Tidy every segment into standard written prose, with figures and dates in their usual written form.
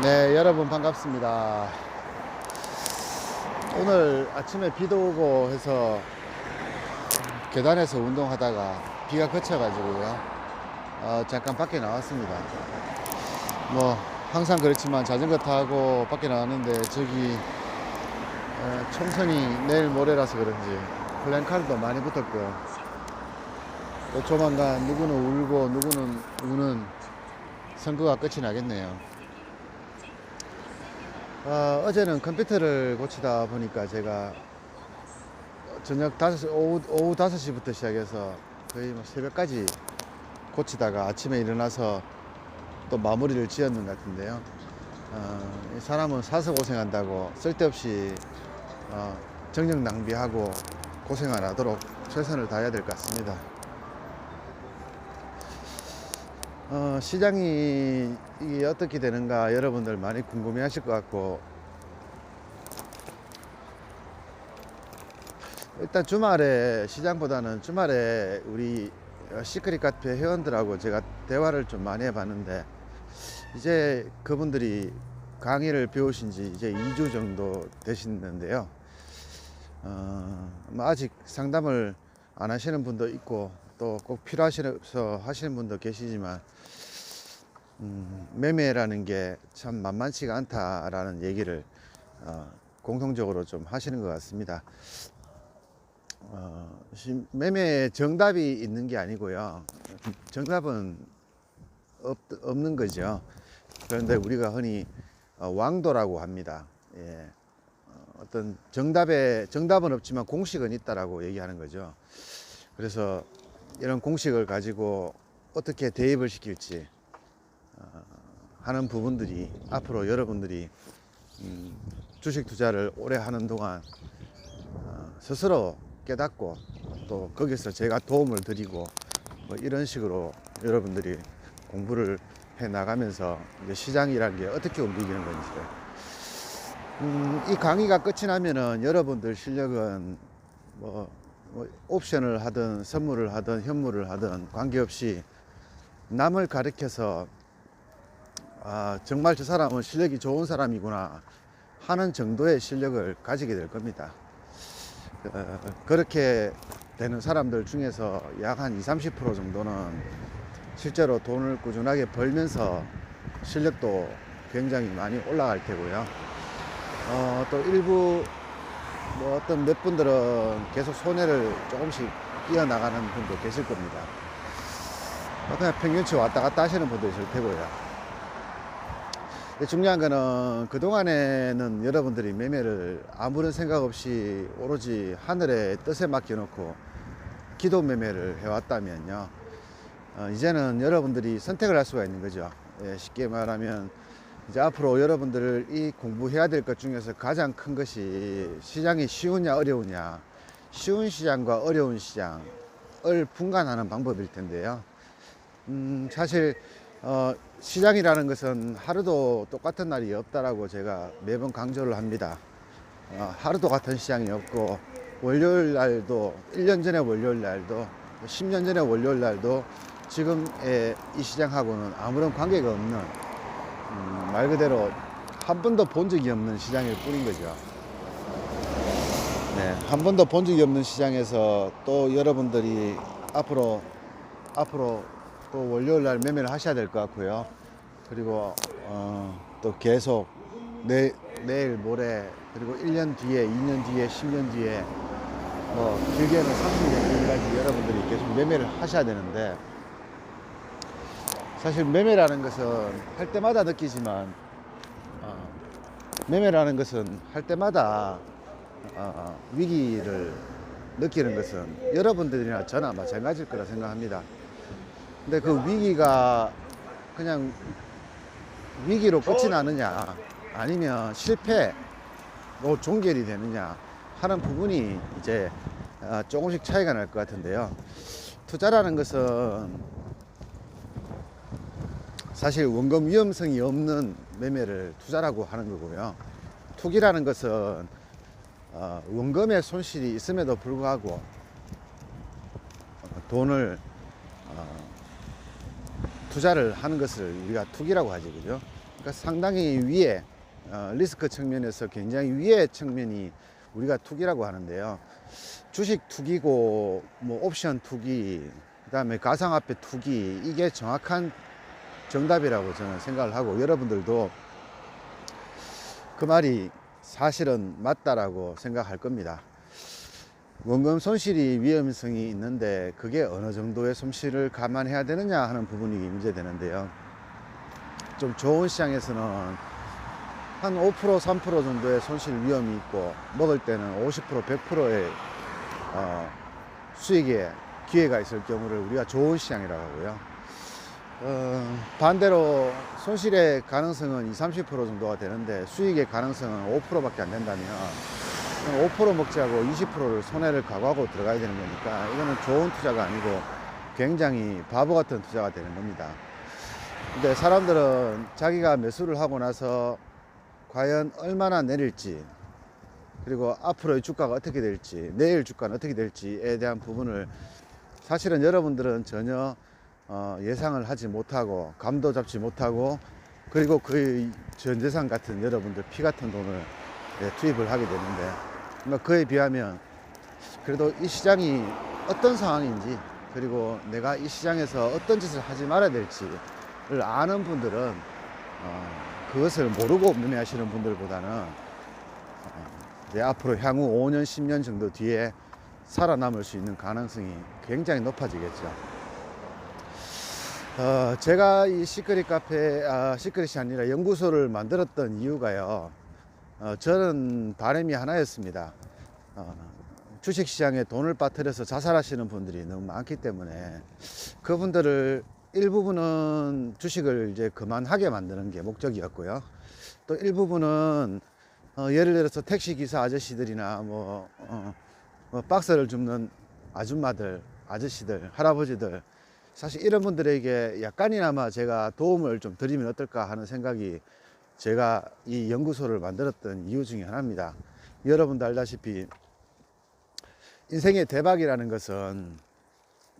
네, 여러분 반갑습니다. 오늘 아침에 비도 오고 해서 계단에서 운동하다가 비가 그쳐가지고요. 잠깐 밖에 나왔습니다. 뭐 항상 그렇지만 자전거 타고 밖에 나왔는데 저기 총선이 내일 모레라서 그런지 플랜카드도 많이 붙었고요. 또 조만간 누구는 울고 누구는 우는 선거가 끝이 나겠네요. 어제는 컴퓨터를 고치다 보니까 제가 저녁 5시, 오후 5시부터 시작해서 거의 뭐 새벽까지 고치다가 아침에 일어나서 또 마무리를 지었는 것 같은데요. 이 사람은 사서 고생한다고 쓸데없이 정력 낭비하고 고생 안 하도록 최선을 다해야 될 것 같습니다. 시장이 이게 어떻게 되는가 여러분들 많이 궁금해 하실 것 같고, 일단 주말에 시장보다는 주말에 우리 시크릿 카페 회원들하고 제가 대화를 좀 많이 해봤는데, 이제 그분들이 강의를 배우신 지 이제 2주 정도 되시는데요. 뭐 아직 상담을 안 하시는 분도 있고 또 꼭 필요하셔서 하시는 분도 계시지만, 매매라는 게 참 만만치가 않다라는 얘기를 공통적으로 좀 하시는 것 같습니다. 매매에 정답이 있는 게 아니고요. 정답은 없는 거죠. 그런데 우리가 흔히 왕도라고 합니다. 예. 어떤 정답은 없지만 공식은 있다라고 얘기하는 거죠. 그래서 이런 공식을 가지고 어떻게 대입을 시킬지 하는 부분들이 앞으로 여러분들이 주식 투자를 오래 하는 동안 스스로 깨닫고 또 거기서 제가 도움을 드리고 뭐 이런 식으로 여러분들이 공부를 해 나가면서 이제 시장이라는 게 어떻게 움직이는 건지, 이 강의가 끝이 나면은 여러분들 실력은 뭐 옵션을 하든 선물을 하든 현물을 하든 관계없이 남을 가르쳐서 정말 저 사람은 실력이 좋은 사람이구나 하는 정도의 실력을 가지게 될 겁니다. 그렇게 되는 사람들 중에서 약 한 20-30% 정도는 실제로 돈을 꾸준하게 벌면서 실력도 굉장히 많이 올라갈 테고요. 또 일부 뭐 어떤 몇 분들은 계속 손해를 조금씩 이어나가는 분도 계실 겁니다. 그냥 평균치 왔다 갔다 하시는 분도 있을 테고요. 중요한 거는 그동안에는 여러분들이 매매를 아무런 생각 없이 오로지 하늘의 뜻에 맡겨놓고 기도 매매를 해왔다면요, 이제는 여러분들이 선택을 할 수가 있는 거죠. 쉽게 말하면 이제 앞으로 여러분들을 이 공부해야 될 것 중에서 가장 큰 것이 시장이 쉬우냐 어려우냐, 쉬운 시장과 어려운 시장을 분간하는 방법일 텐데요. 사실 시장이라는 것은 하루도 똑같은 날이 없다라고 제가 매번 강조를 합니다. 하루도 같은 시장이 없고, 월요일 날도 1년 전에 월요일 날도 10년 전에 월요일 날도 지금의 이 시장하고는 아무런 관계가 없는, 말 그대로 한 번도 본 적이 없는 시장일 뿐인 거죠. 네, 한 번도 본 적이 없는 시장에서 또 여러분들이 앞으로 또 월요일 날 매매를 하셔야 될 것 같고요. 그리고 또 계속 내일 모레, 그리고 1년 뒤에, 2년 뒤에, 10년 뒤에, 뭐 길게는 30년 뒤까지 여러분들이 계속 매매를 하셔야 되는데, 사실 매매라는 것은 할 때마다 느끼지만, 매매라는 것은 할 때마다 위기를 느끼는 것은 여러분들이나 저나 마찬가지일 거라 생각합니다. 근데 그 위기가 그냥 위기로 끝이 나느냐 아니면 실패로 종결이 되느냐 하는 부분이 이제 조금씩 차이가 날 것 같은데요. 투자라는 것은 사실 원금 위험성이 없는 매매를 투자라고 하는 거고요. 투기라는 것은 원금의 손실이 있음에도 불구하고 돈을 투자를 하는 것을 우리가 투기라고 하죠, 그죠? 그러니까 상당히 위에 리스크 측면에서 굉장히 위의 측면이 우리가 투기라고 하는데요. 주식 투기고 뭐 옵션 투기, 그다음에 가상화폐 투기, 이게 정확한 정답이라고 저는 생각을 하고, 여러분들도 그 말이 사실은 맞다라고 생각할 겁니다. 원금 손실이 위험성이 있는데 그게 어느 정도의 손실을 감안해야 되느냐 하는 부분이 문제되는데요. 좀 좋은 시장에서는 한 5%, 3% 정도의 손실 위험이 있고, 먹을 때는 50%, 100%의 수익에 기회가 있을 경우를 우리가 좋은 시장이라고 하고요. 반대로 손실의 가능성은 20, 30% 정도가 되는데 수익의 가능성은 5%밖에 안 된다면 5% 먹자고 20%를 손해를 각오하고 들어가야 되는 거니까, 이거는 좋은 투자가 아니고 굉장히 바보 같은 투자가 되는 겁니다. 근데 사람들은 자기가 매수를 하고 나서 과연 얼마나 내릴지, 그리고 앞으로의 주가가 어떻게 될지, 내일 주가는 어떻게 될지에 대한 부분을 사실은 여러분들은 전혀 예상을 하지 못하고 감도 잡지 못하고, 그리고 거의 전 재산 같은 여러분들 피 같은 돈을 투입을 하게 되는데, 그에 비하면 그래도 이 시장이 어떤 상황인지, 그리고 내가 이 시장에서 어떤 짓을 하지 말아야 될지를 아는 분들은 그것을 모르고 매매하시는 분들보다는 내 앞으로 향후 5년, 10년 정도 뒤에 살아남을 수 있는 가능성이 굉장히 높아지겠죠. 제가 이 시크릿 카페, 시크릿이 아니라 연구소를 만들었던 이유가요, 저는 바람이 하나였습니다. 주식시장에 돈을 빠뜨려서 자살하시는 분들이 너무 많기 때문에 그분들을 일부분은 주식을 이제 그만하게 만드는 게 목적이었고요. 또 일부분은 예를 들어서 택시기사 아저씨들이나 뭐 박스를 줍는 아줌마들, 아저씨들, 할아버지들, 사실 이런 분들에게 약간이나마 제가 도움을 좀 드리면 어떨까 하는 생각이 제가 이 연구소를 만들었던 이유 중에 하나입니다. 여러분도 알다시피 인생의 대박이라는 것은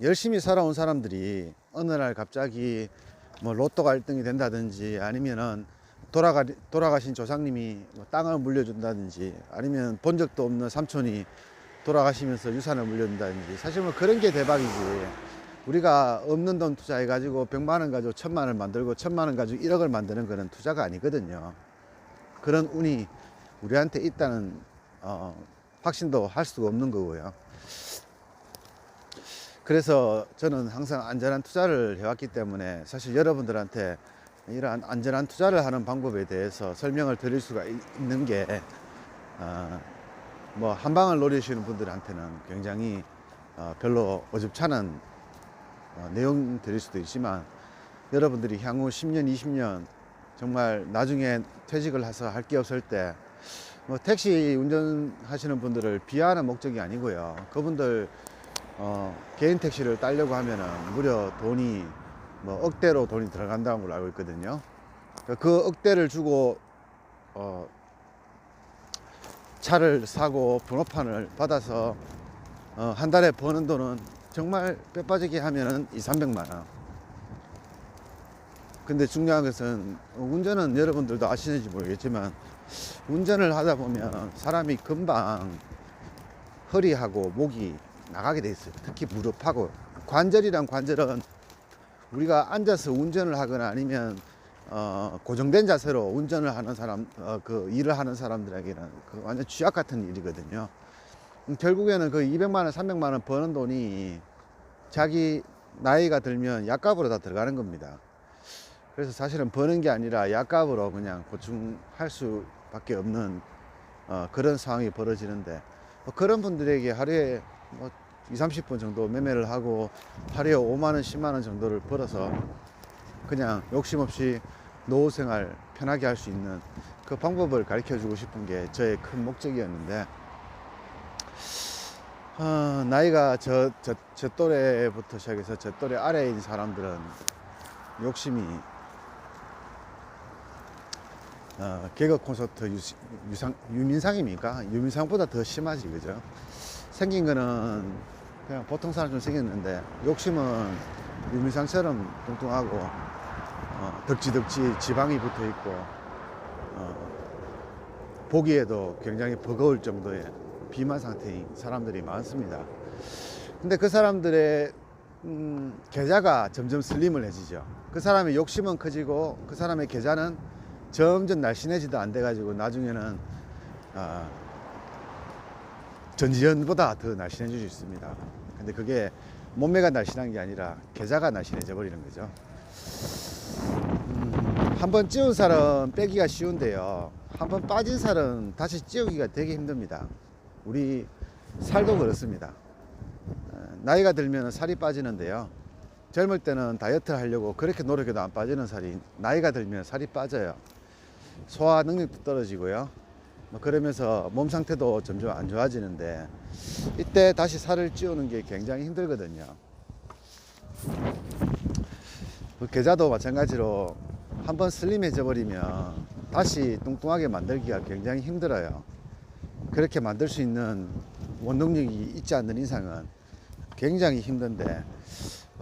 열심히 살아온 사람들이 어느 날 갑자기 뭐 로또가 1등이 된다든지, 아니면은 돌아가신 조상님이 뭐 땅을 물려준다든지, 아니면 본 적도 없는 삼촌이 돌아가시면서 유산을 물려준다든지, 사실 뭐 그런 게 대박이지, 우리가 없는 돈 투자해 가지고 100만 원 가지고 1000만 원을 만들고 1000만 원 가지고 1억을 만드는 거는 투자가 아니거든요. 그런 운이 우리한테 있다는 확신도 할 수가 없는 거고요. 그래서 저는 항상 안전한 투자를 해왔기 때문에 사실 여러분들한테 이러한 안전한 투자를 하는 방법에 대해서 설명을 드릴 수가 있는 게 뭐 한 방을 노리시는 분들한테는 굉장히 별로 어줍잖은 내용들일 수도 있지만, 여러분들이 향후 10년, 20년 정말 나중에 퇴직을 해서 할 게 없을 때 뭐 택시 운전하시는 분들을 비하하는 목적이 아니고요. 그분들 개인 택시를 따려고 하면은 무려 돈이 뭐 억대로 돈이 들어간다는 걸로 알고 있거든요. 그 억대를 주고 차를 사고 번호판을 받아서 한 달에 버는 돈은 정말 뼈 빠지게 하면은 200~300만 원. 근데 중요한 것은 운전은 여러분들도 아시는지 모르겠지만, 운전을 하다 보면 사람이 금방 허리하고 목이 나가게 돼 있어요. 특히 무릎하고 관절이란 관절은 우리가 앉아서 운전을 하거나 아니면 고정된 자세로 운전을 하는 사람, 그 일을 하는 사람들에게는 그 완전 쥐약 같은 일이거든요. 결국에는 그 200만 원, 300만 원 버는 돈이 자기 나이가 들면 약값으로 다 들어가는 겁니다. 그래서 사실은 버는 게 아니라 약값으로 그냥 보충할 수밖에 없는 그런 상황이 벌어지는데, 그런 분들에게 하루에 뭐 20, 30분 정도 매매를 하고 하루에 5만 원, 10만 원 정도를 벌어서 그냥 욕심 없이 노후 생활 편하게 할 수 있는 그 방법을 가르쳐 주고 싶은 게 저의 큰 목적이었는데, 나이가 저 또래부터 시작해서 저 또래 아래에 있는 사람들은 욕심이 개그 콘서트 유민상입니까? 유민상보다 더 심하지, 그죠? 생긴 거는 그냥 보통 사람처럼 생겼는데 욕심은 유민상처럼 뚱뚱하고 덕지덕지 지방이 붙어 있고 보기에도 굉장히 버거울 정도의 비만 상태인 사람들이 많습니다. 근데 그 사람들의 계좌가 점점 슬림을해지죠. 그 사람의 욕심은 커지고 그 사람의 계좌는 점점 날씬해지도 안 돼가지고 나중에는 전지현보다 더 날씬해질 수 있습니다. 근데 그게 몸매가 날씬한 게 아니라 계좌가 날씬해져 버리는 거죠. 한번 찌운 살은 빼기가 쉬운데요, 한번 빠진 살은 다시 찌우기가 되게 힘듭니다. 우리 살도 그렇습니다. 나이가 들면 살이 빠지는데요, 젊을 때는 다이어트를 하려고 그렇게 노력해도 안 빠지는 살이 나이가 들면 살이 빠져요. 소화 능력도 떨어지고요, 그러면서 몸 상태도 점점 안 좋아지는데, 이때 다시 살을 찌우는 게 굉장히 힘들거든요. 계좌도 마찬가지로 한번 슬림해져 버리면 다시 뚱뚱하게 만들기가 굉장히 힘들어요. 그렇게 만들 수 있는 원동력이 있지 않는 이상은 굉장히 힘든데,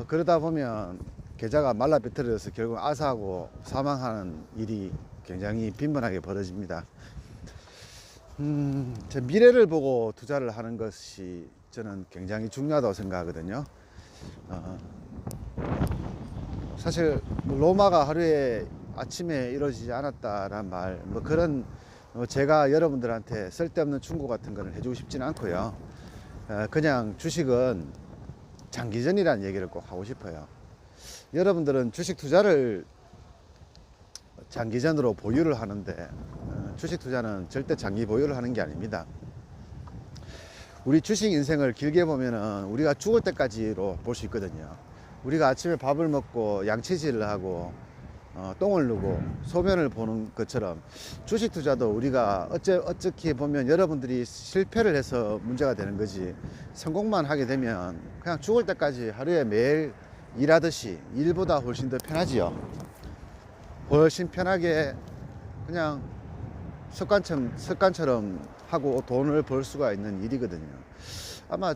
그러다 보면 계좌가 말라 비틀어져서 결국 아사하고 사망하는 일이 굉장히 빈번하게 벌어집니다. 제 미래를 보고 투자를 하는 것이 저는 굉장히 중요하다고 생각하거든요. 사실 로마가 하루에 아침에 이루어지지 않았다란 말, 그런 제가 여러분들한테 쓸데없는 충고 같은 거를 해주고 싶지는 않고요. 그냥 주식은 장기전이라는 얘기를 꼭 하고 싶어요. 여러분들은 주식 투자를 장기전으로 보유를 하는데, 주식 투자는 절대 장기 보유를 하는 게 아닙니다. 우리 주식 인생을 길게 보면은 우리가 죽을 때까지로 볼 수 있거든요. 우리가 아침에 밥을 먹고 양치질을 하고 똥을 누고 소변을 보는 것처럼 주식 투자도 우리가 어떻게 보면 여러분들이 실패를 해서 문제가 되는 거지, 성공만 하게 되면 그냥 죽을 때까지 하루에 매일 일하듯이 일보다 훨씬 더 편하지요. 훨씬 편하게 그냥 습관처럼 하고 돈을 벌 수가 있는 일이거든요. 아마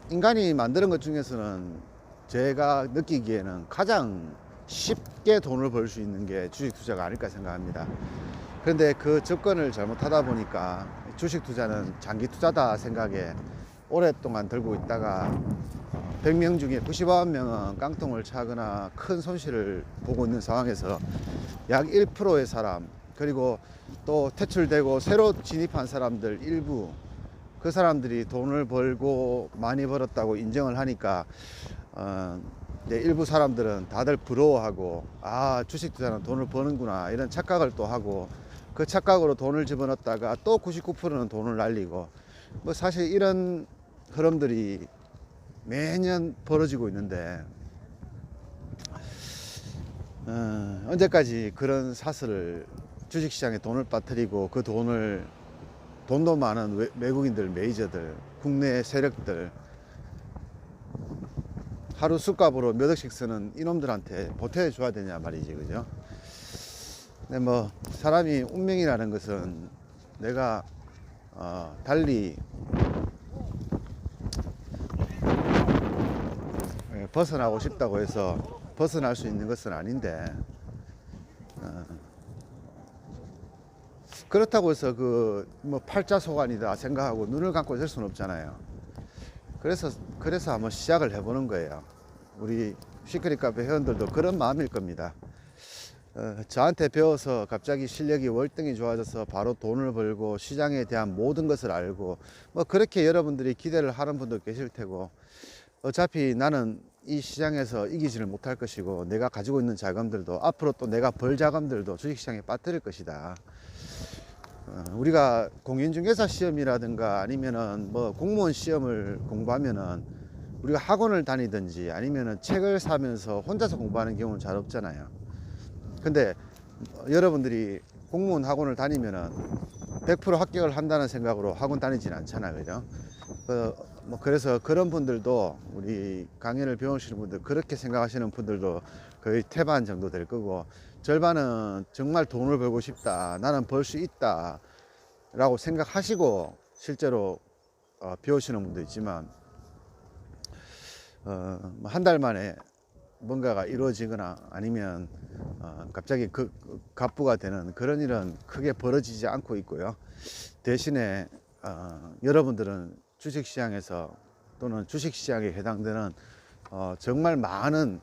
인간이 만드는 것 중에서는 제가 느끼기에는 가장 쉽게 돈을 벌 수 있는 게 주식 투자가 아닐까 생각합니다. 그런데 그 접근을 잘못하다 보니까 주식 투자는 장기 투자다 생각에 오랫동안 들고 있다가 100명 중에 99명은 깡통을 차거나 큰 손실을 보고 있는 상황에서 약 1%의 사람, 그리고 또 퇴출되고 새로 진입한 사람들 일부, 그 사람들이 돈을 벌고 많이 벌었다고 인정을 하니까 일부 사람들은 다들 부러워하고, 아, 주식 투자는 돈을 버는구나, 이런 착각을 또 하고, 그 착각으로 돈을 집어넣었다가 또 99%는 돈을 날리고, 사실 이런 흐름들이 매년 벌어지고 있는데, 언제까지 그런 사슬을 주식시장에 돈을 빠뜨리고 그 돈도 많은 외국인들, 메이저들, 국내 세력들, 하루 술값으로 몇 억씩 쓰는 이놈들한테 보태줘야 되냐 말이지, 그죠? 근데 사람이 운명이라는 것은 내가 달리 벗어나고 싶다고 해서 벗어날 수 있는 것은 아닌데, 그렇다고 해서 팔자소관이다 생각하고 눈을 감고 있을 수는 없잖아요. 그래서 한번 시작을 해보는 거예요. 우리 시크릿 카페 회원들도 그런 마음일 겁니다. 저한테 배워서 갑자기 실력이 월등히 좋아져서 바로 돈을 벌고 시장에 대한 모든 것을 알고, 그렇게 여러분들이 기대를 하는 분도 계실 테고, 어차피 나는 이 시장에서 이기지를 못할 것이고, 내가 가지고 있는 자금들도 앞으로 또 내가 벌 자금들도 주식시장에 빠뜨릴 것이다. 우리가 공인중개사 시험이라든가 아니면은 공무원 시험을 공부하면은 우리가 학원을 다니든지 아니면은 책을 사면서 혼자서 공부하는 경우는 잘 없잖아요. 근데 여러분들이 공무원 학원을 다니면은 100% 합격을 한다는 생각으로 학원 다니지는 않잖아요, 그죠? 그래서 그런 분들도, 우리 강연을 배우시는 분들, 그렇게 생각하시는 분들도 거의 태반 정도 될 거고, 절반은 정말 돈을 벌고 싶다, 나는 벌 수 있다 라고 생각하시고 실제로 배우시는 분도 있지만, 한 달 만에 뭔가가 이루어지거나 아니면 갑자기 갑부가 되는 그런 일은 크게 벌어지지 않고 있고요. 대신에 여러분들은 주식시장에서 또는 주식시장에 해당되는 정말 많은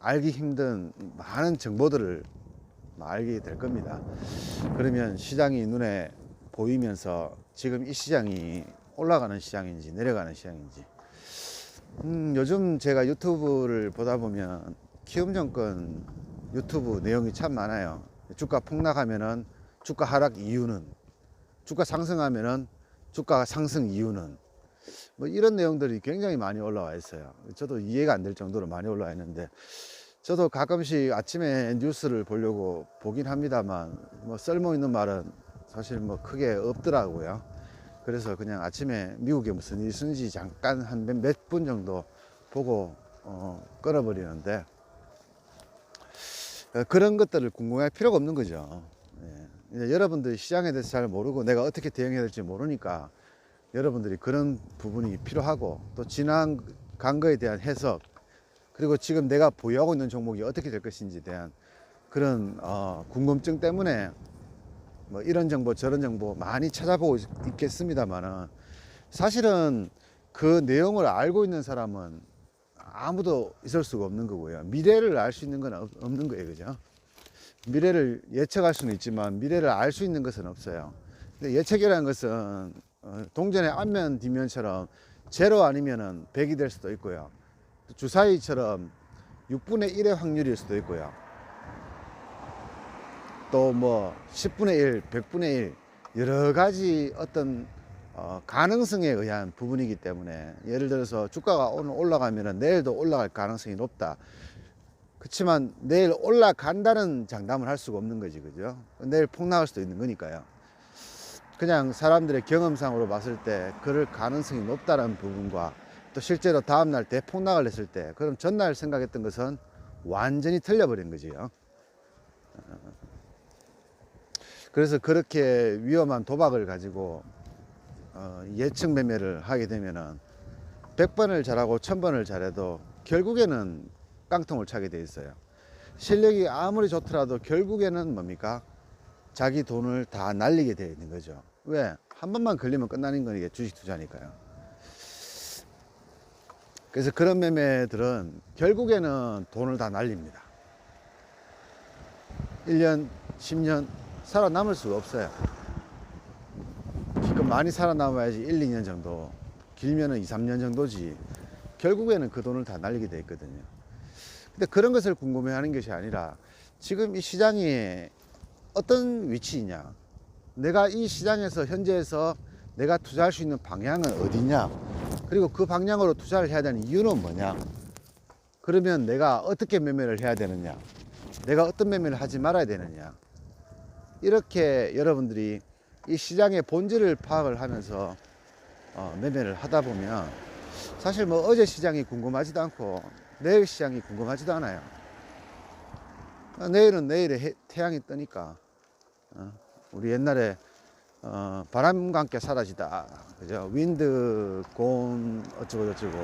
알기 힘든 많은 정보들을 알게 될 겁니다. 그러면 시장이 눈에 보이면서 지금 이 시장이 올라가는 시장인지 내려가는 시장인지, 요즘 제가 유튜브를 보다 보면 키움증권 유튜브 내용이 참 많아요. 주가 폭락하면은 주가 하락 이유는, 주가 상승하면은 주가 상승 이유는, 뭐 이런 내용들이 굉장히 많이 올라와 있어요. 저도 이해가 안 될 정도로 많이 올라와 있는데, 저도 가끔씩 아침에 뉴스를 보려고 보긴 합니다만 뭐 쓸모 있는 말은 사실 뭐 크게 없더라고요. 그래서 그냥 아침에 미국에 무슨 일이 있는지 잠깐 한 몇 분 정도 보고 끊어버리는데, 그런 것들을 궁금할 필요가 없는 거죠. 이제 여러분들이 시장에 대해서 잘 모르고 내가 어떻게 대응해야 될지 모르니까 여러분들이 그런 부분이 필요하고, 또 지난 간 거에 대한 해석, 그리고 지금 내가 보유하고 있는 종목이 어떻게 될 것인지에 대한 그런 궁금증 때문에 뭐 이런 정보 저런 정보 많이 찾아보고 있겠습니다만은, 사실은 그 내용을 알고 있는 사람은 아무도 있을 수가 없는 거고요. 미래를 알 수 있는 건 없는 거예요. 그죠? 미래를 예측할 수는 있지만 미래를 알 수 있는 것은 없어요. 근데 예측이라는 것은 동전의 앞면 뒷면처럼 제로 아니면은 100이 될 수도 있고요. 주사위처럼 6분의 1의 확률일 수도 있고요. 또 뭐 10분의 1, 100분의 1 여러 가지 어떤 가능성에 의한 부분이기 때문에, 예를 들어서 주가가 오늘 올라가면 내일도 올라갈 가능성이 높다. 그렇지만 내일 올라간다는 장담을 할 수가 없는 거지, 그죠? 내일 폭락할 수도 있는 거니까요. 그냥 사람들의 경험상으로 봤을 때 그럴 가능성이 높다는 부분과, 또 실제로 다음날 대폭락을 했을 때 그럼 전날 생각했던 것은 완전히 틀려버린 거지요. 그래서 그렇게 위험한 도박을 가지고 예측 매매를 하게 되면은 100번을 잘하고 1000번을 잘해도 결국에는 깡통을 차게 돼 있어요. 실력이 아무리 좋더라도 결국에는 뭡니까? 자기 돈을 다 날리게 되어 있는 거죠. 왜? 한 번만 걸리면 끝나는 건 이게 주식 투자니까요. 그래서 그런 매매들은 결국에는 돈을 다 날립니다. 1년, 10년 살아남을 수가 없어요. 기껏 많이 살아남아야지 1, 2년 정도, 길면은 2, 3년 정도지 결국에는 그 돈을 다 날리게 돼 있거든요. 근데 그런 것을 궁금해 하는 것이 아니라, 지금 이 시장이 어떤 위치이냐, 내가 이 시장에서 현재에서 내가 투자할 수 있는 방향은 어디냐, 그리고 그 방향으로 투자를 해야 되는 이유는 뭐냐, 그러면 내가 어떻게 매매를 해야 되느냐, 내가 어떤 매매를 하지 말아야 되느냐, 이렇게 여러분들이 이 시장의 본질을 파악을 하면서 매매를 하다 보면, 사실 뭐 어제 시장이 궁금하지도 않고 내일 시장이 궁금하지도 않아요. 내일은 내일에 태양이 뜨니까. 우리 옛날에 바람과 함께 사라지다, 그죠? 윈드 곤 어쩌고 저쩌고,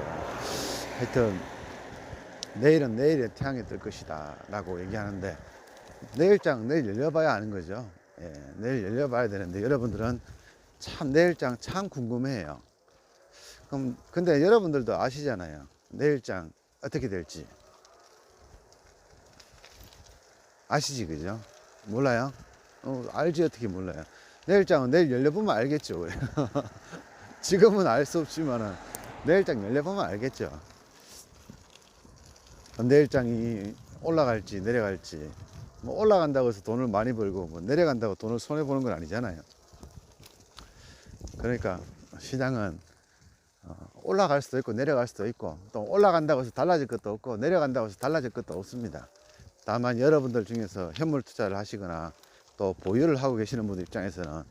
하여튼 내일은 내일에 태양이 뜰 것이다 라고 얘기하는데, 내일장 내일 열려봐야 아는 거죠. 예, 내일 열려봐야 되는데 여러분들은 참 내일장 참 궁금해해요. 그럼 근데 여러분들도 아시잖아요, 내일장 어떻게 될지 아시지, 그죠? 몰라요? 알지, 어떻게 몰라요? 내일장은 내일 열려보면 알겠죠. 지금은 알 수 없지만은 내일장 열려보면 알겠죠. 내일장이 올라갈지 내려갈지, 뭐 올라간다고 해서 돈을 많이 벌고 뭐 내려간다고 돈을 손해 보는 건 아니잖아요. 그러니까 시장은 올라갈 수도 있고 내려갈 수도 있고, 또 올라간다고 해서 달라질 것도 없고 내려간다고 해서 달라질 것도 없습니다. 다만 여러분들 중에서 현물 투자를 하시거나 또 보유를 하고 계시는 분들 입장에서는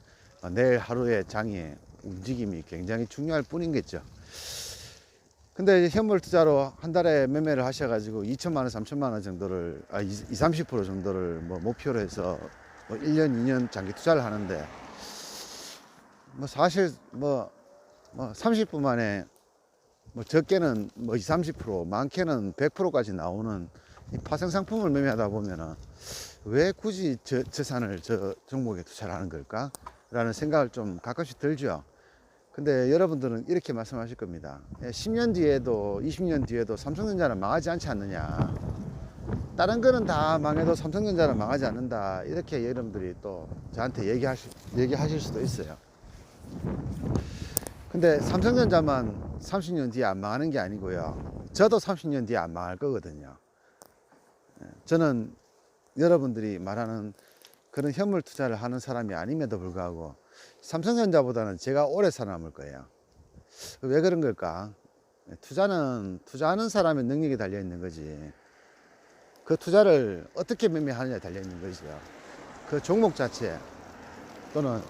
내일 하루의 장의 움직임이 굉장히 중요할 뿐이겠죠. 근데 현물 투자로 한 달에 매매를 하셔가지고 2천만 원, 3천만 원 정도를, 20, 30% 정도를 뭐 목표로 해서 뭐 1년, 2년 장기 투자를 하는데, 뭐 사실 뭐 30분 만에 뭐 적게는 뭐 20, 30%, 많게는 100%까지 나오는 이 파생 상품을 매매하다 보면은 왜 굳이 저 산을 저 종목에 투자를 하는 걸까? 라는 생각을 좀 가끔씩 들죠. 근데 여러분들은 이렇게 말씀하실 겁니다. 10년 뒤에도 20년 뒤에도 삼성전자는 망하지 않지 않느냐. 다른 거는 다 망해도 삼성전자는 망하지 않는다. 이렇게 여러분들이 또 저한테 얘기하실 수도 있어요. 근데 삼성전자만 30년 뒤에 안 망하는 게 아니고요. 저도 30년 뒤에 안 망할 거거든요. 저는 여러분들이 말하는 그런 현물 투자를 하는 사람이 아님에도 불구하고 삼성전자보다는 제가 오래 살아남을 거예요. 왜 그런 걸까? 투자는 투자하는 사람의 능력이 달려 있는 거지. 그 투자를 어떻게 매매하느냐에 달려 있는 거죠. 그 종목 자체 또는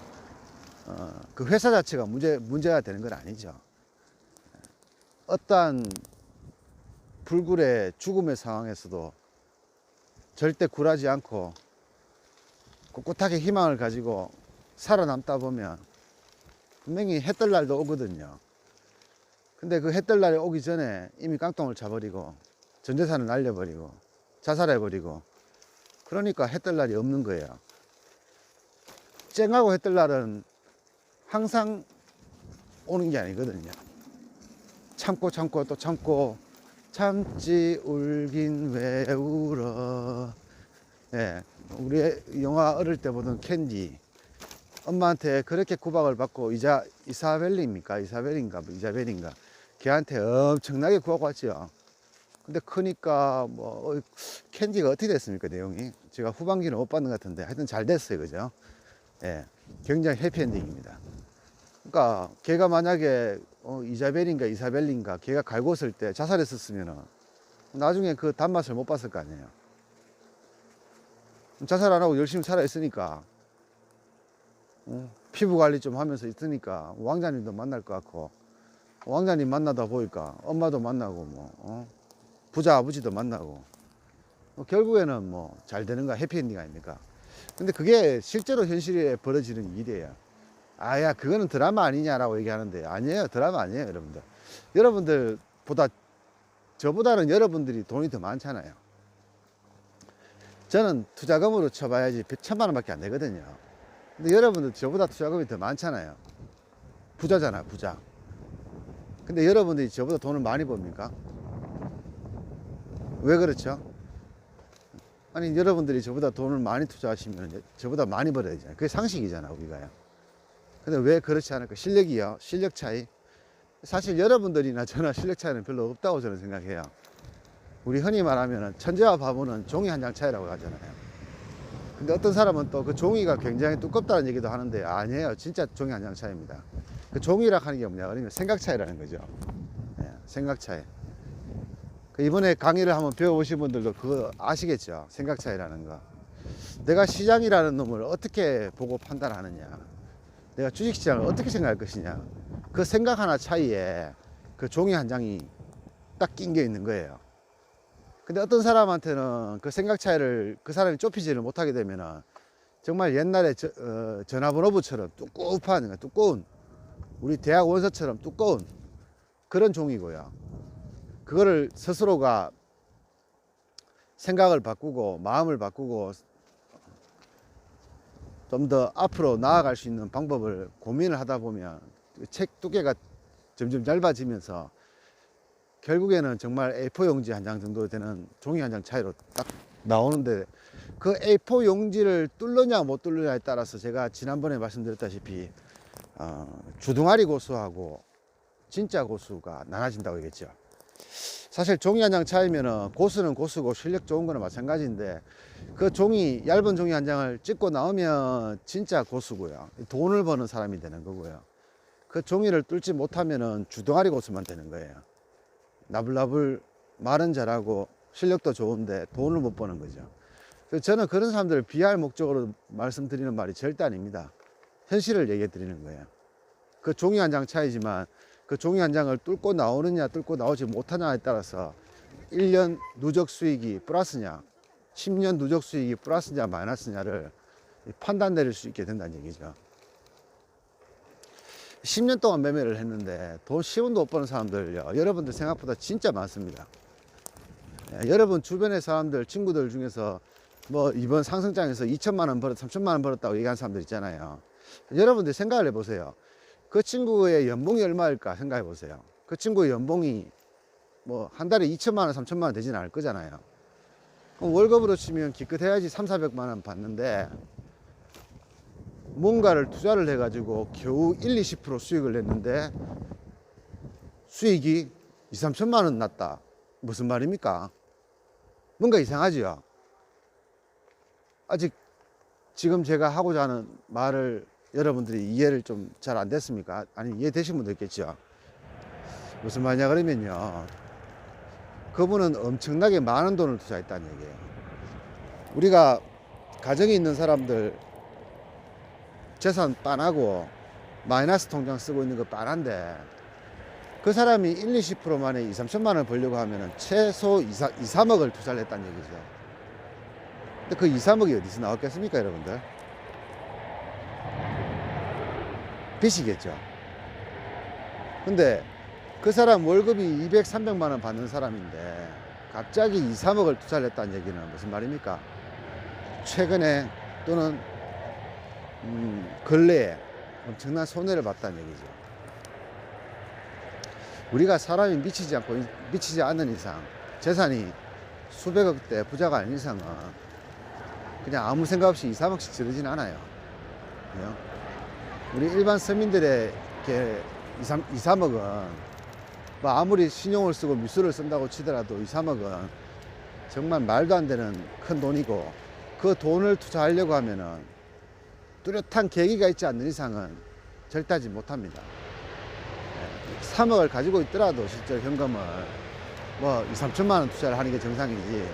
그 회사 자체가 문제가 되는 건 아니죠. 어떠한 불굴의 죽음의 상황에서도 절대 굴하지 않고 꿋꿋하게 희망을 가지고 살아남다 보면 분명히 해 뜰 날도 오거든요. 근데 그 해 뜰 날이 오기 전에 이미 깡통을 차버리고 전 재산을 날려버리고 자살해버리고 그러니까 해 뜰 날이 없는 거예요. 쨍하고 해 뜰 날은 항상 오는 게 아니거든요. 참고 또 참고 참지 울긴 왜 울어. 예, 우리 영화 어릴 때 보던 캔디. 엄마한테 그렇게 구박을 받고 이사벨인가 걔한테 엄청나게 구박받죠. 근데 크니까 뭐 캔디가 어떻게 됐습니까? 내용이 제가 후반기는 못 받는 것 같은데 하여튼 잘 됐어요. 그죠? 예, 굉장히 해피엔딩입니다. 그러니까 걔가 만약에 이사벨인가 걔가 갈궜을 때 자살했었으면 나중에 그 단맛을 못 봤을 거 아니에요. 자살 안 하고 열심히 살아있으니까 피부 관리 좀 하면서 있으니까 왕자님도 만날 것 같고 왕자님 만나다 보니까 엄마도 만나고 부자 아버지도 만나고 결국에는 뭐 잘 되는 거 해피엔딩 아닙니까? 근데 그게 실제로 현실에 벌어지는 일이에요. 아야 그거는 드라마 아니냐라고 얘기하는데 아니에요. 드라마 아니에요. 여러분들보다 저보다는 여러분들이 돈이 더 많잖아요. 저는 투자금으로 쳐봐야지 1,000만 원밖에 안 되거든요. 근데 여러분들 저보다 투자금이 더 많잖아요. 부자잖아 부자. 근데 여러분들이 저보다 돈을 많이 법니까? 왜 그렇죠? 아니 여러분들이 저보다 돈을 많이 투자하시면 저보다 많이 벌어야 되잖아요. 그게 상식이잖아 우리가요. 근데 왜 그렇지 않을까? 실력이요. 실력 차이. 사실 여러분들이나 저나 실력 차이는 별로 없다고 저는 생각해요. 우리 흔히 말하면 천재와 바보는 종이 한 장 차이라고 하잖아요. 근데 어떤 사람은 또 그 종이가 굉장히 두껍다는 얘기도 하는데 아니에요. 진짜 종이 한 장 차이입니다. 그 종이라 하는 게 뭐냐? 그러면 생각 차이라는 거죠. 네, 생각 차이. 이번에 강의를 한번 배워보신 분들도 그거 아시겠죠? 생각 차이라는 거. 내가 시장이라는 놈을 어떻게 보고 판단하느냐. 내가 주식시장을 어떻게 생각할 것이냐. 그 생각 하나 차이에 그 종이 한 장이 딱 낀 게 있는 거예요. 근데 어떤 사람한테는 그 생각 차이를 그 사람이 좁히지를 못하게 되면은 정말 옛날에 전화번호부처럼 두꺼운 우리 대학 원서처럼 두꺼운 그런 종이고요. 그거를 스스로가 생각을 바꾸고 마음을 바꾸고 좀 더 앞으로 나아갈 수 있는 방법을 고민을 하다 보면 책 두께가 점점 얇아지면서 결국에는 정말 A4 용지 한 장 정도 되는 종이 한 장 차이로 딱 나오는데 그 A4 용지를 뚫느냐 못 뚫느냐에 따라서 제가 지난번에 말씀드렸다시피 주둥아리 고수하고 진짜 고수가 나눠진다고 얘기했죠. 사실 종이 한 장 차이면은 고수는 고수고 실력 좋은 거는 마찬가지인데 그 얇은 종이 한 장을 찍고 나오면 진짜 고수고요. 돈을 버는 사람이 되는 거고요. 그 종이를 뚫지 못하면은 주둥아리 고수만 되는 거예요. 나불나불 말은 잘하고 실력도 좋은데 돈을 못 버는 거죠. 그래서 저는 그런 사람들을 비하할 목적으로 말씀드리는 말이 절대 아닙니다. 현실을 얘기해 드리는 거예요. 그 종이 한 장 차이지만 그 종이 한 장을 뚫고 나오느냐 뚫고 나오지 못하냐에 따라서 1년 누적 수익이 플러스냐 10년 누적 수익이 플러스냐 마이너스냐를 판단 내릴 수 있게 된다는 얘기죠. 10년 동안 매매를 했는데 돈 10원도 못 버는 사람들요, 여러분들 생각보다 진짜 많습니다. 여러분 주변의 사람들, 친구들 중에서 뭐 이번 상승장에서 2천만 원 벌었, 3천만 원 벌었다고 얘기하는 사람들 있잖아요. 여러분들 생각을 해보세요. 그 친구의 연봉이 얼마일까 생각해 보세요. 그 친구의 연봉이 뭐 한 달에 2천만 원, 3천만 원 되지는 않을 거잖아요. 그럼 월급으로 치면 기껏해야지 3, 400만 원 받는데 뭔가를 투자를 해가지고 겨우 1, 20% 수익을 냈는데 수익이 2, 3천만 원 났다. 무슨 말입니까? 뭔가 이상하지요. 아직 지금 제가 하고자 하는 말을 여러분들이 이해를 좀 잘 안 됐습니까? 아니, 이해되신 분도 있겠죠. 무슨 말이냐 그러면요, 그분은 엄청나게 많은 돈을 투자했다는 얘기예요. 우리가 가정에 있는 사람들 재산 빤하고 마이너스 통장 쓰고 있는 거 빤한데 그 사람이 1, 20% 만에 2, 3천만 원 벌려고 하면 최소 2, 3억을 투자를 했다는 얘기죠. 근데 그 2, 3억이 어디서 나왔겠습니까, 여러분들? 빚이겠죠. 근데 그 사람 월급이 200, 300만 원 받는 사람인데 갑자기 2, 3억을 투자를 했다는 얘기는 무슨 말입니까? 최근에 또는 근래에 엄청난 손해를 봤다는 얘기죠. 우리가 사람이 미치지 않는 이상, 재산이 수백억대 부자가 아닌 이상은 그냥 아무 생각 없이 2, 3억씩 지르진 않아요. 우리 일반 서민들의 2, 3억은 뭐 아무리 신용을 쓰고 미수를 쓴다고 치더라도 2, 3억은 정말 말도 안 되는 큰 돈이고, 그 돈을 투자하려고 하면은 뚜렷한 계기가 있지 않는 이상은 절대 하지 못합니다. 3억을 가지고 있더라도 실제 현금을 뭐 2, 3천만 원 투자를 하는 게 정상이지,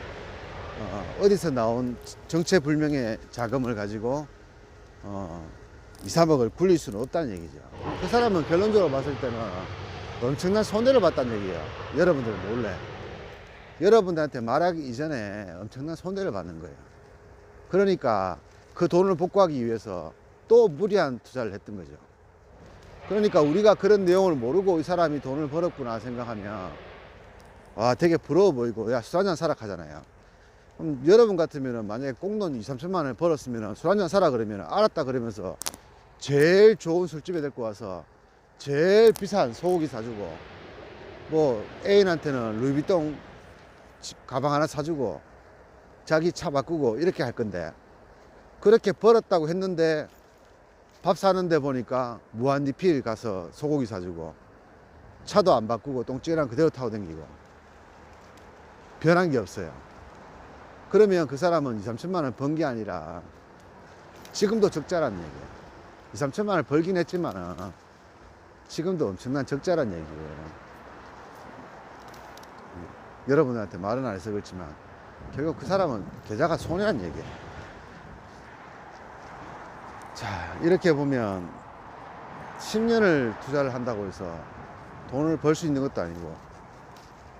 어디서 나온 정체불명의 자금을 가지고 2, 3억을 굴릴 수는 없다는 얘기죠. 그 사람은 결론적으로 봤을 때는 엄청난 손해를 봤다는 얘기예요. 여러분들은 몰래. 여러분들한테 말하기 이전에 엄청난 손해를 받는 거예요. 그러니까 그 돈을 복구하기 위해서 또 무리한 투자를 했던 거죠. 그러니까 우리가 그런 내용을 모르고 이 사람이 돈을 벌었구나 생각하면 와, 되게 부러워 보이고, 야, 술 한잔 사라 하잖아요. 그럼 여러분 같으면 만약에 꽁돈 2, 3천만 원을 벌었으면 술 한잔 사라 그러면 알았다 그러면서 제일 좋은 술집에 데리고 와서 제일 비싼 소고기 사주고, 뭐 애인한테는 루이비통 가방 하나 사주고 자기 차 바꾸고 이렇게 할 건데, 그렇게 벌었다고 했는데 밥 사는데 보니까 무한리필 가서 소고기 사주고 차도 안 바꾸고 똥찌개랑 그대로 타고 다니고 변한 게 없어요. 그러면 그 사람은 2, 3천만 원 번 게 아니라 지금도 적자란 얘기예요. 2, 3천만 원 벌긴 했지만 지금도 엄청난 적자란 얘기예요. 여러분들한테 말은 안 해서 그렇지만 결국 그 사람은 계좌가 손해란 얘기예요. 자, 이렇게 보면 10년을 투자를 한다고 해서 돈을 벌 수 있는 것도 아니고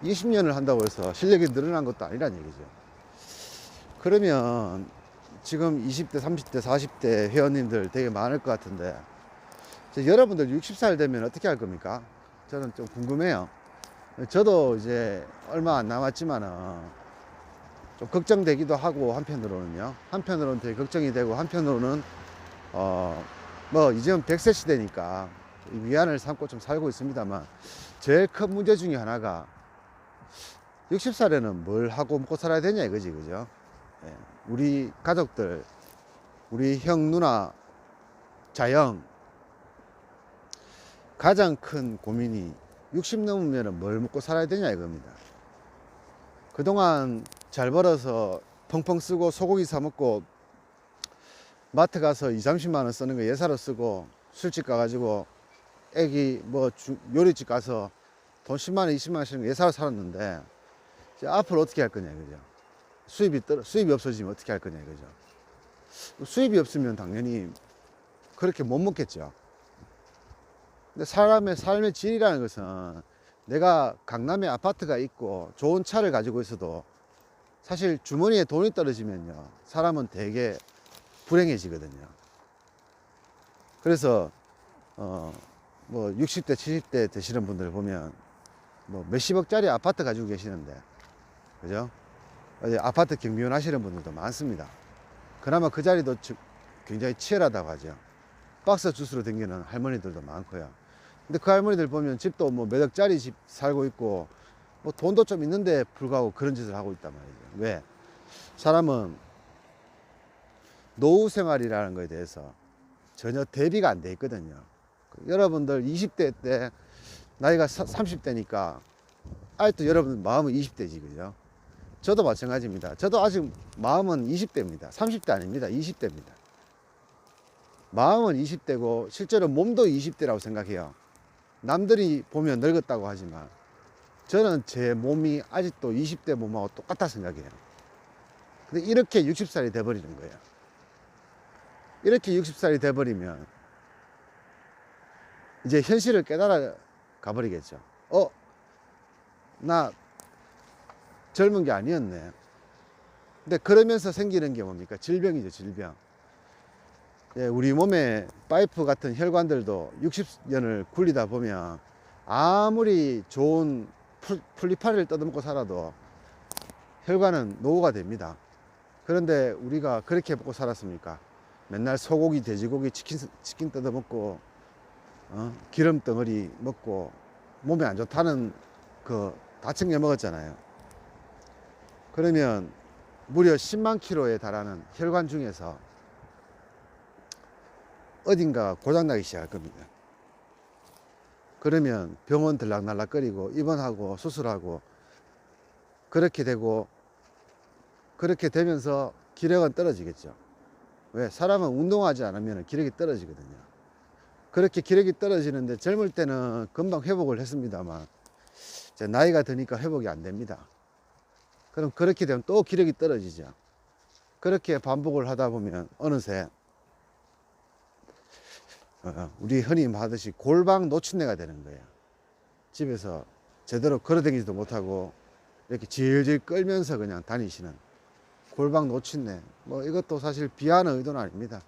20년을 한다고 해서 실력이 늘어난 것도 아니란 얘기죠. 그러면 지금 20대, 30대, 40대 회원님들 되게 많을 것 같은데, 여러분들 60살 되면 어떻게 할 겁니까? 저는 좀 궁금해요. 저도 이제 얼마 안 남았지만은 좀 걱정되기도 하고, 한편으로는 되게 걱정이 되고, 한편으로는 뭐 이제는 100세 시대니까 위안을 삼고 좀 살고 있습니다만, 제일 큰 문제 중에 하나가 60살에는 뭘 하고 먹고 살아야 되냐 이거지, 그죠? 예. 우리 가족들, 우리 형, 누나, 자영, 가장 큰 고민이 60 넘으면 뭘 먹고 살아야 되냐 이겁니다. 그동안 잘 벌어서 펑펑 쓰고 소고기 사 먹고 마트 가서 2, 30만 원 쓰는 거 예사로 쓰고, 술집 가가지고 애기 뭐 요리집 가서 돈 10만 원, 20만 원 쓰는 거 예사로 살았는데, 이제 앞으로 어떻게 할 거냐 이거죠. 수입이 없어지면 어떻게 할 거냐 이거죠. 수입이 없으면 당연히 그렇게 못 먹겠죠. 근데 사람의 삶의 질이라는 것은, 내가 강남에 아파트가 있고 좋은 차를 가지고 있어도 사실 주머니에 돈이 떨어지면요, 사람은 되게 불행해지거든요. 그래서 뭐 60대 70대 되시는 분들 보면 뭐 몇십억짜리 아파트 가지고 계시는데, 그죠? 아파트 경비원 하시는 분들도 많습니다. 그나마 그 자리도 굉장히 치열하다고 하죠. 박스 주스로 댕기는 할머니들도 많고요. 근데 그 할머니들 보면 집도 뭐 몇 억짜리 집 살고 있고 뭐 돈도 좀 있는데 불구하고 그런 짓을 하고 있단 말이죠. 왜? 사람은 노후 생활이라는 것에 대해서 전혀 대비가 안 돼 있거든요. 여러분들 20대 때 나이가 30대니까 아직도 여러분 마음은 20대지, 그죠? 저도 마찬가지입니다. 저도 아직 마음은 20대입니다. 30대 아닙니다. 20대입니다. 마음은 20대고 실제로 몸도 20대라고 생각해요. 남들이 보면 늙었다고 하지만 저는 제 몸이 아직도 20대 몸하고 똑같다 생각해요. 근데 이렇게 60살이 돼버리는 거예요. 이렇게 60살이 돼버리면 이제 현실을 깨달아 가버리겠죠. 나 젊은 게 아니었네. 근데 그러면서 생기는 게 뭡니까? 질병이죠, 질병. 예, 우리 몸에 파이프 같은 혈관들도 60년을 굴리다 보면 아무리 좋은 풀리파리를 뜯어먹고 살아도 혈관은 노후가 됩니다. 그런데 우리가 그렇게 먹고 살았습니까? 맨날 소고기, 돼지고기, 치킨 뜯어먹고 기름 덩어리 먹고 몸에 안 좋다는 다 챙겨 먹었잖아요. 그러면 무려 10만 킬로에 달하는 혈관 중에서 어딘가 고장나기 시작할 겁니다. 그러면 병원 들락날락거리고 입원하고 수술하고 그렇게 되고, 그렇게 되면서 기력은 떨어지겠죠. 왜? 사람은 운동하지 않으면 기력이 떨어지거든요. 그렇게 기력이 떨어지는데 젊을 때는 금방 회복을 했습니다만 이제 나이가 드니까 회복이 안 됩니다. 그럼 그렇게 되면 또 기력이 떨어지죠. 그렇게 반복을 하다 보면 어느새 우리 흔히 하듯이 골방 노친내가 되는 거예요. 집에서 제대로 걸어다니지도 못하고 이렇게 질질 끌면서 그냥 다니시는 골방 노친내. 뭐 이것도 사실 비하는 의도는 아닙니다.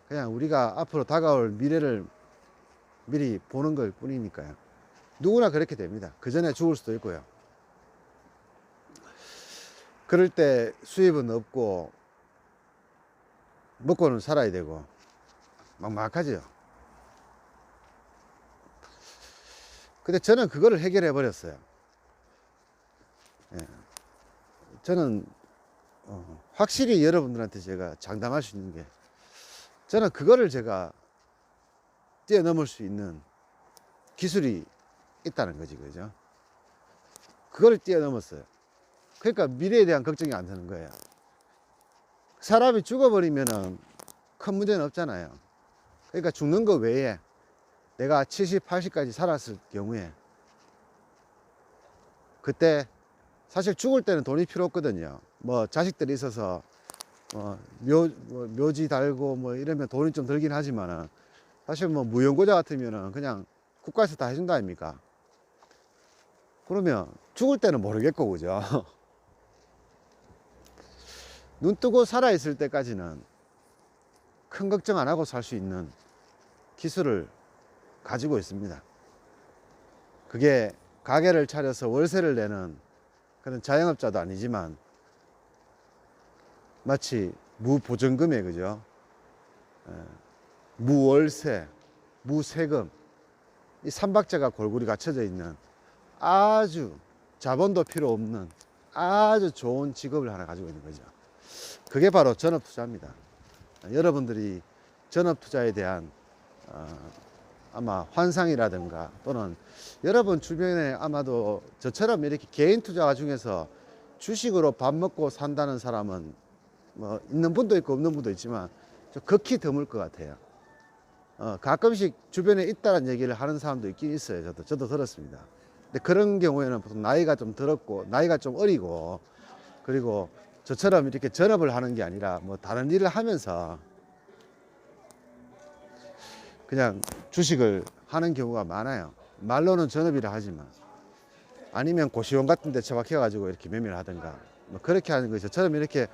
그냥 우리가 앞으로 다가올 미래를 미리 보는 걸 뿐이니까요. 누구나 그렇게 됩니다. 그 전에 죽을 수도 있고요. 그럴 때 수입은 없고 먹고는 살아야 되고 막막하죠. 근데 저는 그거를 해결해 버렸어요. 예. 저는 확실히 여러분들한테 제가 장담할 수 있는 게, 저는 그거를 제가 뛰어넘을 수 있는 기술이 있다는 거지, 그죠? 그걸 뛰어넘었어요. 그러니까 미래에 대한 걱정이 안 드는 거예요. 사람이 죽어버리면은 큰 문제는 없잖아요. 그러니까 죽는 거 외에 내가 70, 80까지 살았을 경우에 그때 사실 죽을 때는 돈이 필요 없거든요. 뭐 자식들이 있어서 묘지 달고 뭐 이러면 돈이 좀 들긴 하지만은 사실 뭐 무용고자 같으면은 그냥 국가에서 다 해준다 아닙니까? 그러면 죽을 때는 모르겠고, 그죠? 눈 뜨고 살아있을 때까지는 큰 걱정 안 하고 살 수 있는 기술을 가지고 있습니다. 그게 가게를 차려서 월세를 내는 그런 자영업자도 아니지만 마치 무보증금에, 그죠? 무월세, 무세금, 이 삼박자가 골고루 갖춰져 있는 아주 자본도 필요 없는 아주 좋은 직업을 하나 가지고 있는 거죠. 그게 바로 전업투자입니다. 여러분들이 전업투자에 대한 아마 환상이라든가 또는 여러분 주변에 아마도 저처럼 이렇게 개인 투자 중에서 주식으로 밥 먹고 산다는 사람은 뭐 있는 분도 있고 없는 분도 있지만 좀 극히 드물 것 같아요. 가끔씩 주변에 있다는 얘기를 하는 사람도 있긴 있어요. 저도 들었습니다. 근데 그런 경우에는 보통 나이가 좀 들었고 나이가 좀 어리고, 그리고 저처럼 이렇게 전업을 하는 게 아니라 뭐 다른 일을 하면서 그냥 주식을 하는 경우가 많아요. 말로는 전업이라 하지만, 아니면 고시원 같은 데 처박혀 가지고 이렇게 매매를 하든가 뭐 그렇게 하는 거죠. 저처럼 이렇게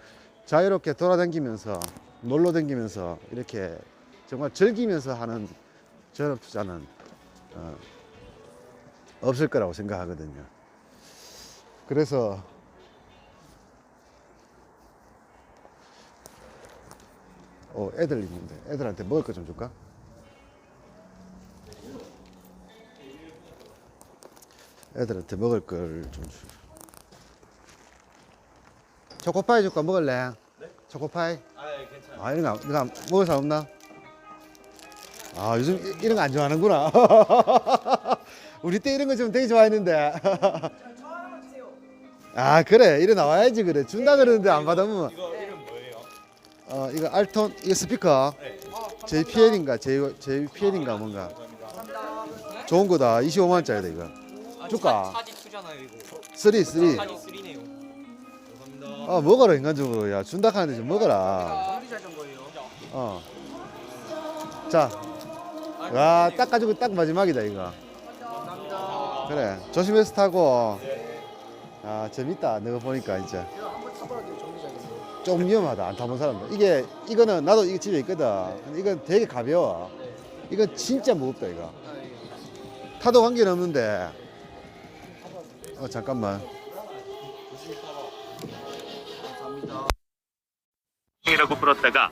자유롭게 돌아다니면서 놀러 다니면서 이렇게 정말 즐기면서 하는 전업 투자는 없을 거라고 생각하거든요. 그래서 애들 있는데 애들한테 먹을 거 좀 줄까? 애들한테 먹을 걸 좀 줄. 초코파이 줄까? 먹을래? 네? 초코파이? 아, 괜찮아요. 아, 이런 거 먹을 사람 없나? 아, 요즘 이런 거 안 좋아하는구나. 우리 때 이런 거 좀 되게 좋아했는데. 아, 그래. 이래 나와야지, 그래. 준다 그러는데 안 받으면. 이거 이름 뭐예요? 이거 알톤, 이거 스피커. 네. JPL인가, JPL인가, 뭔가. 좋은 거다. 25만원짜리다, 이거. 줄까? 차지 2잖아요 이거. 3. 차지 3네요. 감사합니다. 먹어라, 인간적으로. 야, 준다 하는데 좀 먹어라. 아무리 잘된 거예요. 어. 자. 와, 딱 가지고 딱 마지막이다, 이거. 감사합니다. 그래. 조심해서 타고. 아, 재밌다. 내가 보니까, 이제. 한번 타보라는데 정리 잘됐네요. 좀 위험하다. 안 타본 사람들. 이거는 나도 이거 집에 있거든. 근데 이건 되게 가벼워. 이건 진짜 무겁다, 이거. 타도 관계는 없는데. 잠깐만. 감사합니다. 이라고 불었다가